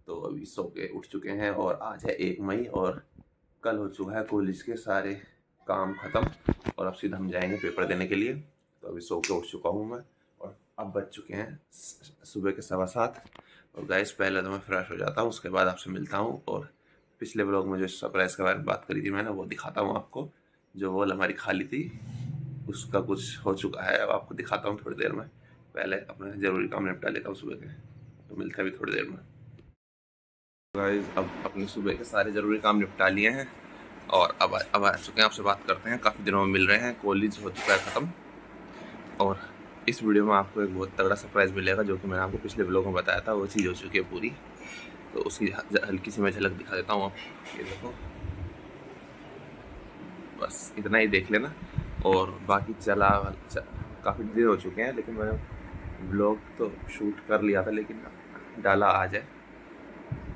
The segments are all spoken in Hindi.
तो अभी सो के उठ चुके हैं और आज है 1 मई और कल हो चुका है कॉलेज के सारे काम ख़त्म और अब सीधा हम जाएंगे पेपर देने के लिए। तो अभी सो के उठ चुका हूँ मैं और अब बज चुके हैं सुबह के 7:15। और गाइस पहले तो मैं फ्रेश हो जाता हूँ, उसके बाद आपसे मिलता हूँ और पिछले ब्लॉग में जो सरप्राइज़ के बारे में बात करी थी मैंने वो दिखाता हूँ आपको। जो वॉल हमारी खाली थी उसका कुछ हो चुका है, अब आपको दिखाता हूँ थोड़ी देर में। पहले अपने ज़रूरी काम निपटा लेता हूँ सुबह के, तो मिलते हैं अभी थोड़ी देर में। गाइस अब अपने सुबह के सारे ज़रूरी काम निपटा लिए हैं और अब आ चुके हैं, आपसे बात करते हैं। काफ़ी दिनों में मिल रहे हैं, कॉलेज हो चुका है ख़त्म और इस वीडियो में आपको एक बहुत तगड़ा सरप्राइज़ मिलेगा जो कि मैंने आपको पिछले ब्लॉग में बताया था, वो चीज़ हो चुकी है पूरी। तो उसकी हल्की सी मैं झलक दिखा देता हूँ आपको। ये देखो, बस इतना ही देख लेना। और बाकी काफ़ी दिन हो चुके हैं लेकिन मैंने ब्लॉग तो शूट कर लिया था लेकिन डाला आज है।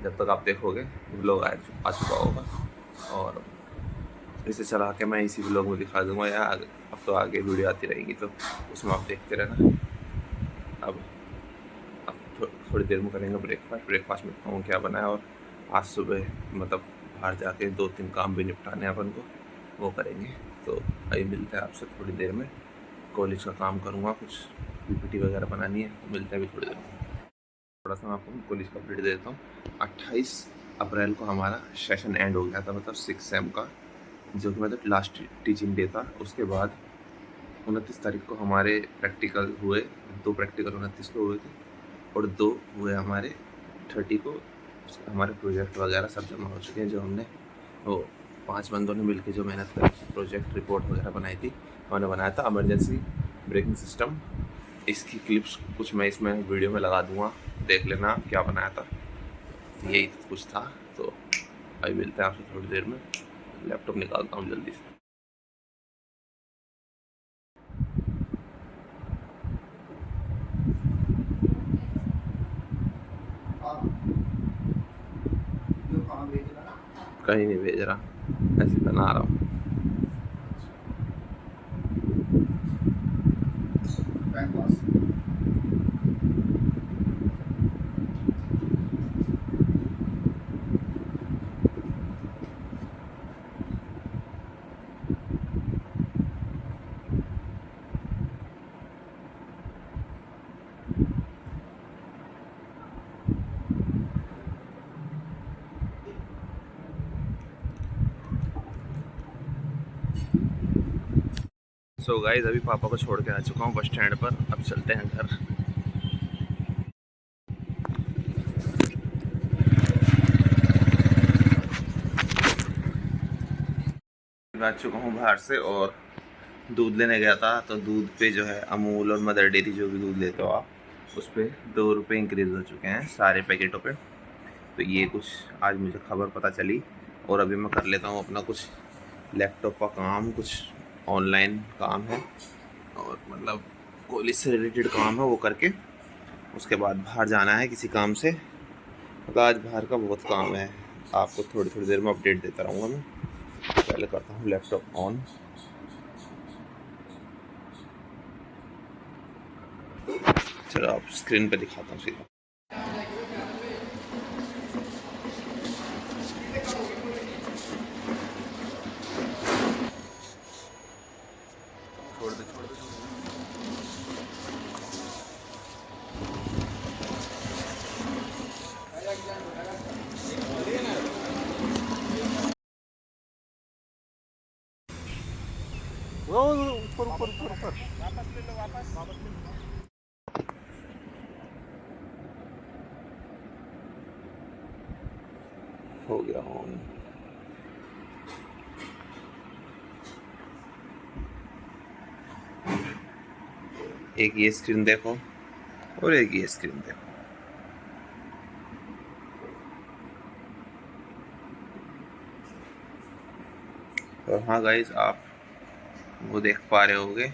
जब तक आप देखोगे ब्लॉग आ चुका होगा और इसे चला के मैं इसी ब्लॉग में दिखा दूंगा यार। अब तो आगे वीडियो आती रहेगी तो उसमें आप देखते रहना। अब थोड़ी देर में करेंगे ब्रेकफास्ट में खाऊँ क्या बनाया। और आज सुबह मतलब बाहर जाके 2-3 काम भी निपटाने हैं अपन को, वो करेंगे। तो अभी मिलते हैं आपसे थोड़ी देर में। कॉलेज का काम करूँगा, कुछ पीपीटी वगैरह बनानी है, तो मिलते हैं अभी थोड़ी देर में। थोड़ा सा मैं आपको कॉलेज का अपडेट दे देता हूँ। 28 अप्रैल को हमारा सेशन एंड हो गया था, मतलब 6 सेम का, जो कि मतलब लास्ट टीचिंग डे था। उसके बाद 29 तारीख को हमारे प्रैक्टिकल हुए, 2 प्रैक्टिकल 29 को हुए थे और 2 हुए हमारे 30 को। हमारे प्रोजेक्ट वगैरह सब जमा हो चुके हैं। जो हमने वो 5 बंदों ने मिलकर जो मेहनत करी, प्रोजेक्ट रिपोर्ट वगैरह बनाई थी, उन्होंने बनाया था इमरजेंसी ब्रेकिंग सिस्टम। इसकी क्लिप्स कुछ मैं इसमें वीडियो में लगा दूंगा, देख लेना क्या बनाया था। तो यही कुछ था। तो अभी मिलते हैं आपसे थोड़ी देर में। लैपटॉप निकालता हूँ जल्दी से। कहीं नहीं भेज रहा, ऐसे बना रहा हूँ। सो गाइस अभी पापा को छोड़ के आ चुका हूँ बस स्टैंड पर। अब चलते हैं घर। आ चुका हूँ बाहर से और दूध लेने गया था। तो दूध पे जो है अमूल और मदर डेयरी जो भी दूध लेते हो आप, उस पर 2 रुपये इंक्रीज़ हो चुके हैं सारे पैकेटों पे। तो ये कुछ आज मुझे खबर पता चली और अभी मैं कर लेता हूँ अपना कुछ लैपटॉप का काम, कुछ ऑनलाइन काम है और मतलब कॉलेज से रिलेटेड काम है, वो करके उसके बाद बाहर जाना है किसी काम से। मतलब आज बाहर का बहुत काम है। आपको थोड़ी थोड़ी देर में अपडेट देता रहूँगा मैं। पहले करता हूँ लैपटॉप ऑन। चलो आप स्क्रीन पे दिखाता हूँ सीधा। छोड़ दे छोड़ दे। वो ऊपर ऊपर ऊपर ऊपर वापस ले लो, वापस ले लो। हो गया ऑन। एक ये स्क्रीन देखो और एक ये स्क्रीन देखो। और हाँ गाइज, आप वो देख पा रहे होगे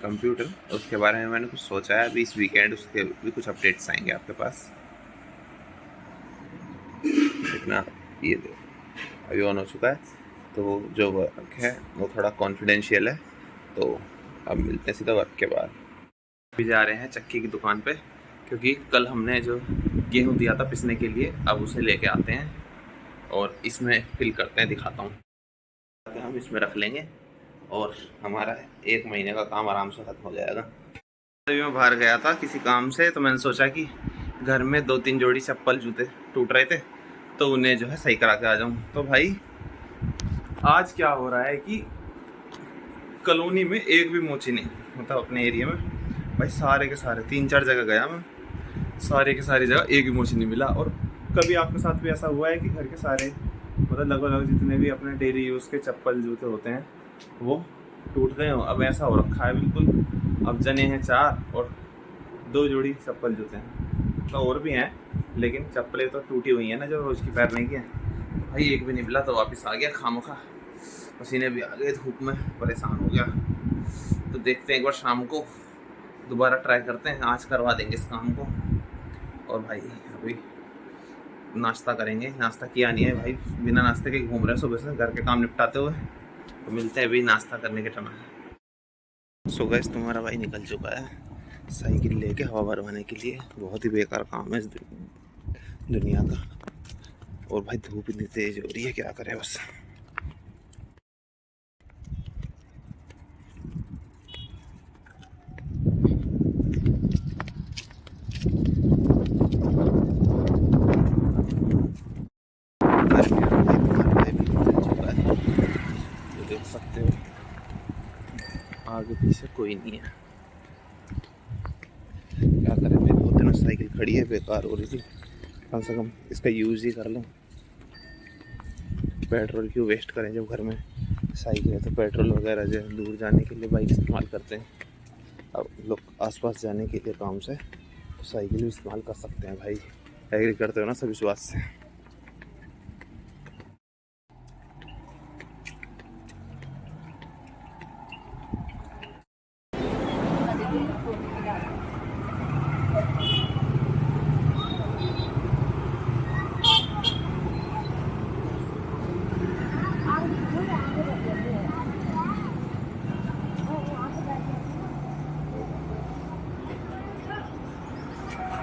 कंप्यूटर, उसके बारे में मैंने कुछ सोचा है। अभी इस वीकेंड उसके भी कुछ अपडेट्स आएंगे आपके पास। इतना ये देखो अभी ऑन हो चुका है। तो जो वर्क है वो थोड़ा कॉन्फिडेंशियल है। तो अब मिलते हैं सीधा वर्क के बाद। अभी जा रहे हैं चक्की की दुकान पे, क्योंकि कल हमने जो गेहूँ दिया था पिसने के लिए, अब उसे लेके आते हैं और इसमें फिल करते हैं, दिखाता हूँ। हम इसमें रख लेंगे और हमारा 1 महीने का काम आराम से ख़त्म हो जाएगा। अभी मैं बाहर गया था किसी काम से, तो मैंने सोचा कि घर में 2-3 जोड़ी चप्पल जूते टूट रहे थे तो उन्हें जो है सही करा के आ जाऊँ। तो भाई आज क्या हो रहा है कि कॉलोनी में एक भी मोची नहीं, मतलब अपने एरिया में भाई सारे के सारे 3-4 जगह गया मैं, सारे के सारी जगह एक भी मोची नहीं मिला। और कभी आपके साथ भी ऐसा हुआ है कि घर के सारे मतलब लगभग जितने भी अपने डेली यूज़ के चप्पल जूते होते हैं वो टूट गए हो? अब ऐसा हो रखा है बिल्कुल। अब जने हैं 4 और 2 जोड़ी चप्पल जूते हैं, तो और भी हैं लेकिन चप्पलें तो टूटी हुई हैं ना, जो रोज़ की पहनने की हैं। भाई एक भी नहीं मिला तो वापस आ गया खामखा, पसीने भी आ गए, धूप में परेशान हो गया। तो देखते हैं एक बार शाम को दोबारा ट्राई करते हैं, आज करवा देंगे इस काम को। और भाई अभी नाश्ता करेंगे, नाश्ता किया नहीं है भाई, बिना नाश्ते के घूम रहे हैं सुबह से घर के काम निपटाते हुए। तो मिलते हैं अभी नाश्ता करने के टाइम। सो गाइस तुम्हारा भाई निकल चुका है साइकिल लेके हवा भरवाने के लिए। बहुत ही बेकार काम है इस दुनिया का। और भाई धूप इतनी तेज हो रही है, क्या करें बस। देख सकते हो आगे पीछे कोई नहीं है, क्या करें। मेरे बहुत दिनों साइकिल खड़ी है, बेकार हो रही थी, कम से कम इसका यूज़ ही कर लो। पेट्रोल क्यों वेस्ट करें जब घर में साइकिल है। तो पेट्रोल वगैरह जो दूर जाने के लिए बाइक इस्तेमाल करते हैं, अब लोग आसपास जाने के लिए काम से तो साइकिल भी इस्तेमाल कर सकते हैं भाई। एग्री करते हो ना सभी इस बात से?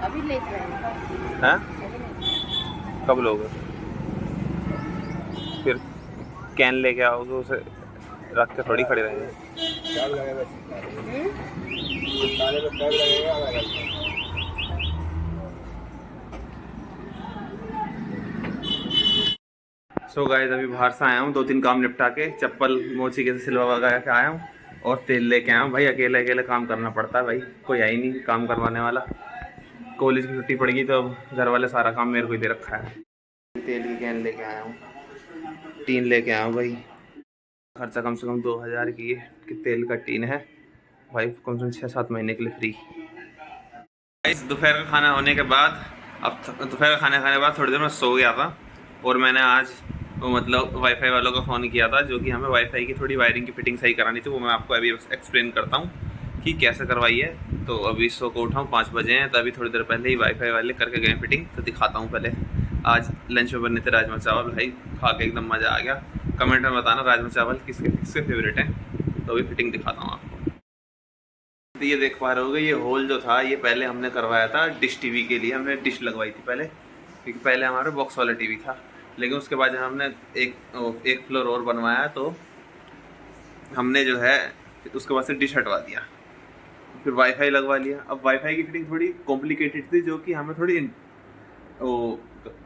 अभी लेट रहे हैं? कब लोगे? फिर कैन लेके आओगे, उसे रख के थोड़ी खड़े रहेंगे। सो गाइस अभी बाहर से आया हूँ, 2-3 काम निपटा के, चप्पल मोची के सिलवा वगैरह के आया हूँ और तेल लेके आया हूँ। भाई अकेले अकेले काम करना पड़ता है भाई, कोई है ही नहीं काम करवाने वाला। कॉलेज की छुट्टी पड़ गई तो अब घर वाले सारा काम मेरे को ही दे रखा है। तेल की कैन लेके आया हूँ, 3 लेके आया हूँ भाई। खर्चा कम से कम 2000 की है कि तेल का टीन है भाई, कम से कम 6-7 महीने के लिए फ्री। दोपहर का खाना होने के बाद, अब दोपहर का खाना खाने के बाद थोड़ी देर में सो गया था और मैंने आज वो मतलब वाईफाई वालों को फ़ोन किया था, जो कि हमें वाईफाई की थोड़ी वायरिंग की फिटिंग सही करानी थी। वो मैं आपको अभी एक्सप्लेन करता हूँ कि कैसे करवाई है। तो अभी सो को उठाऊँ, 5 बजे हैं, तो अभी थोड़ी देर पहले ही वाईफाई वाले करके गए फिटिंग, तो दिखाता हूँ। पहले आज लंच में बनने थे राजमा चावल, भाई खा के एकदम मज़ा आ गया। कमेंट में बताना राजमा चावल किसके किसके फेवरेट हैं। तो अभी फिटिंग दिखाता हूँ आपको। तो ये देख पा रहे होगे, ये होल जो था ये पहले हमने करवाया था डिश टीवी के लिए, हमने डिश लगवाई थी पहले, क्योंकि पहले हमारा बॉक्स वाला टीवी था। लेकिन उसके बाद जब हमने एक फ्लोर और बनवाया तो हमने जो है उसके बाद से डिश हटवा दिया, फिर वाईफाई लगवा लिया। अब वाईफाई की फिटिंग थोड़ी कॉम्प्लिकेटेड थी, जो कि हमें थोड़ी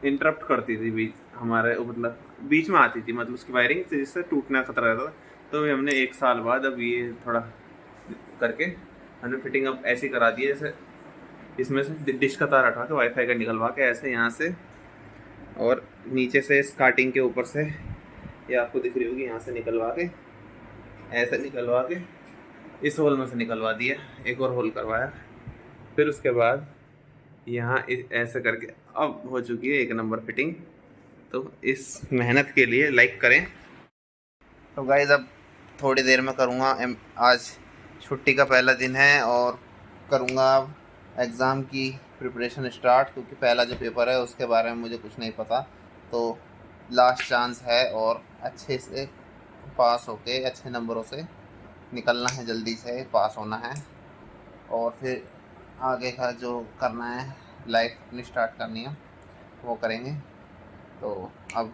इंटरप्ट करती थी बीच हमारे, मतलब बीच में आती थी, मतलब उसकी वायरिंग से जिससे टूटने का खतरा रहता था। तो हमने 1 साल बाद अब ये थोड़ा करके हमने फिटिंग अब ऐसी करा दी है, जैसे इसमें से डिश का तार हटा के वाईफाई का निकलवा के ऐसे यहाँ से, और नीचे से स्टार्टिंग के ऊपर से ये आपको दिख रही होगी, यहाँ से निकलवा के ऐसे निकलवा के इस होल में से निकलवा दिया, एक और होल करवाया। फिर उसके बाद यहाँ ऐसे करके अब हो चुकी है 1 नंबर फिटिंग। तो इस मेहनत के लिए लाइक करें। तो गाइस अब थोड़ी देर में करूँगा, आज छुट्टी का पहला दिन है और करूँगा अब एग्ज़ाम की प्रिपरेशन स्टार्ट, क्योंकि पहला जो पेपर है उसके बारे में मुझे कुछ नहीं पता। तो लास्ट चांस है और अच्छे से पास होके अच्छे नंबरों से निकलना है, जल्दी से पास होना है और फिर आगे का जो करना है लाइफ अपनी स्टार्ट करनी है वो करेंगे। तो अब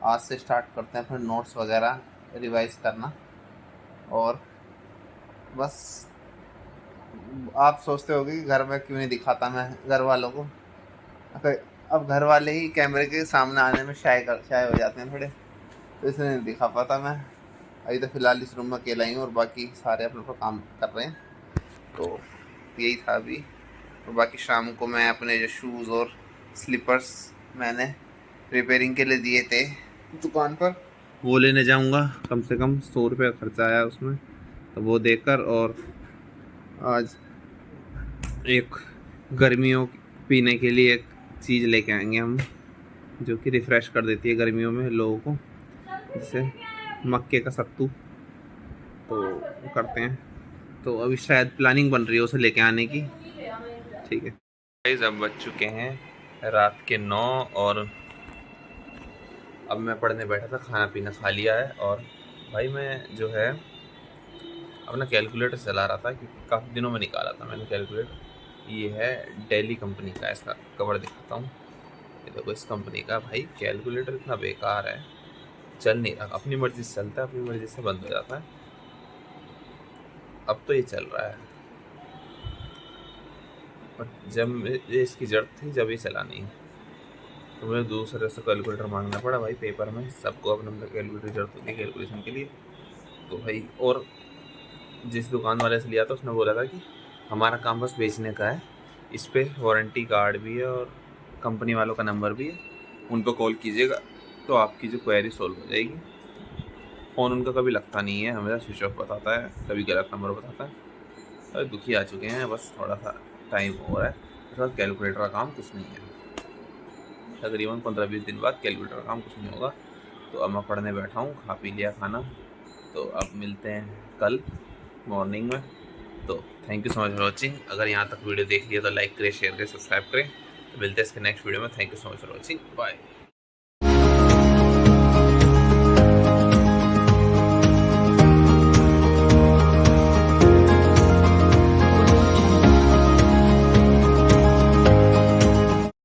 आज से स्टार्ट करते हैं फिर नोट्स वगैरह रिवाइज करना। और बस आप सोचते होगे कि घर में क्यों नहीं दिखाता मैं घर वालों को। अब घर वाले ही कैमरे के सामने आने में शाय हो जाते हैं थोड़े, तो इसलिए नहीं दिखा पाता मैं। अभी तो फिलहाल इस रूम में अकेला ही हूँ और बाकी सारे अपने पर काम कर रहे हैं। तो यही था अभी। और बाकी शाम को मैं अपने जो शूज़ और स्लीपर्स मैंने रिपेयरिंग के लिए दिए थे दुकान पर, वो लेने जाऊंगा। कम से कम 100 रुपये का खर्चा आया उसमें, तो वो देकर। और आज एक गर्मियों पीने के लिए एक चीज़ लेके आएंगे हम, जो कि रिफ़्रेश कर देती है गर्मियों में लोगों को, जैसे मक्के का सत्तू। तो करते हैं। तो अभी शायद प्लानिंग बन रही है उसे लेके आने की। ठीक है गाइस, अब बज चुके हैं रात के 9 और अब मैं पढ़ने बैठा था। खाना पीना खा लिया है और भाई मैं जो है अपना कैलकुलेटर चला रहा था, क्योंकि काफ़ी दिनों में निकाला था मैंने कैलकुलेटर। ये है डेली कंपनी का, इसका कवर दिखाता हूँ। ये देखो इस कंपनी का भाई कैलकुलेटर इतना बेकार है, चल नहीं रहा। अपनी मर्ज़ी से चलता है, अपनी मर्ज़ी से बंद हो जाता है। अब तो ये चल रहा है, और जब मुझे इसकी ज़रूरत थी जब ये चला नहीं, तो मुझे दूसरे से कैलकुलेटर मांगना पड़ा। भाई पेपर में सबको अपने अपने कैलकुलेटर ज़रूरत होती है कैलकुलेशन के लिए। तो भाई, और जिस दुकान वाले से लिया था उसने बोला था कि हमारा काम बस बेचने का है, इस पर वारंटी कार्ड भी है और कंपनी वालों का नंबर भी है, उन पर कॉल कीजिएगा तो आपकी जो क्वेरी सॉल्व हो जाएगी। फ़ोन उनका कभी लगता नहीं है, हमेशा स्विच ऑफ बताता है, कभी गलत नंबर बताता है। अरे दुखी आ चुके हैं, बस थोड़ा सा टाइम हो रहा है। तो कैलकुलेटर का काम कुछ नहीं है, तकरीबन 15-20 दिन बाद कैलकुलेटर का काम कुछ नहीं होगा। तो अब मैं पढ़ने बैठा हूँ, खा पी लिया खाना। तो अब मिलते हैं कल मॉर्निंग में। तो thank you so much for watching. अगर यहाँ तक वीडियो देख लिया तो लाइक करें, शेयर करें, सब्सक्राइब करें। तो मिलते हैं इसके नेक्स्ट वीडियो में। Thank you so much for watching, bye.